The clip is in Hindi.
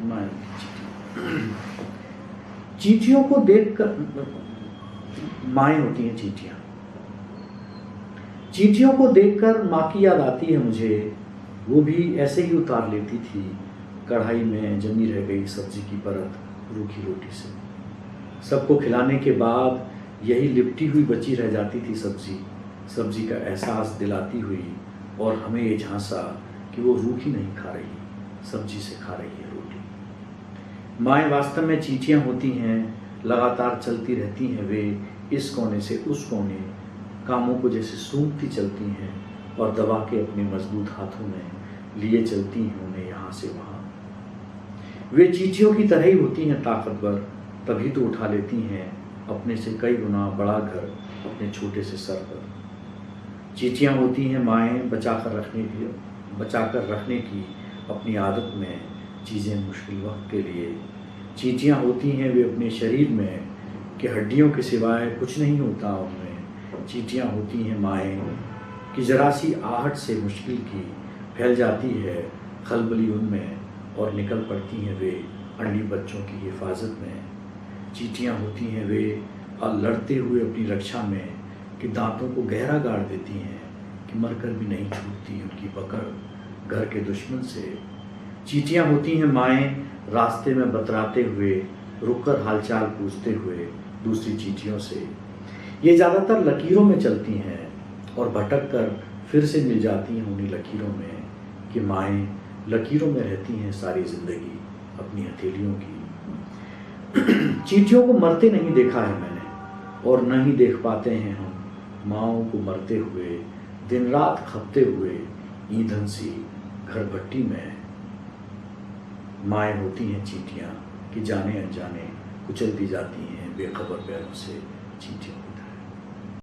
माँ चींटियों को देखकर, माएँ होती हैं चींटियाँ, चींटियों को देखकर माँ की याद आती है मुझे। वो भी ऐसे ही उतार लेती थी कढ़ाई में जमी रह गई सब्जी की परत रूखी रोटी से। सबको खिलाने के बाद यही लिपटी हुई बची रह जाती थी सब्जी, सब्जी का एहसास दिलाती हुई, और हमें ये झांसा कि वो रूखी नहीं खा रही, सब्जी से खा रही है रोटी। माएँ वास्तव में चींटियाँ होती हैं, लगातार चलती रहती हैं वे इस कोने से उस कोने, कामों को जैसे सूंघती चलती हैं और दबा के अपने मजबूत हाथों में लिए चलती हैं उन्हें यहाँ से वहाँ। वे चींटियों की तरह ही होती हैं ताकतवर, तभी तो उठा लेती हैं अपने से कई गुना बड़ा घर अपने छोटे से सर पर। चींटियाँ होती हैं माएँ बचाकर रखने की अपनी आदत में चीज़ें मुश्किल वक्त के लिए। चींटियाँ होती हैं वे अपने शरीर में कि हड्डियों के सिवाय कुछ नहीं होता उनमें। चींटियाँ होती हैं माएँ कि जरा सी आहट से मुश्किल की फैल जाती है खलबली उनमें, और निकल पड़ती हैं वे अंडी बच्चों की हिफाजत में। चींटियाँ होती हैं वे लड़ते हुए अपनी रक्षा में कि दांतों को गहरा गाड़ देती हैं कि मरकर भी नहीं छूटती उनकी पकड़ घर के दुश्मन से। चींटियाँ होती हैं माएँ रास्ते में बतराते हुए, रुककर हालचाल पूछते हुए दूसरी चींटियों से। ये ज़्यादातर लकीरों में चलती हैं और भटक कर फिर से मिल जाती हैं उन्हीं लकीरों में कि माएँ लकीरों में रहती हैं सारी ज़िंदगी अपनी हथेलियों की। चींटियों को मरते नहीं देखा है मैंने, और न ही देख पाते हैं हम माँओं को मरते हुए, दिन रात खपते हुए ईंधन सी घर भट्टी में। माएँ होती हैं चींटियाँ कि जाने अनजाने कुचल दी जाती हैं बेखबर पैरों से चींटियों की तरह।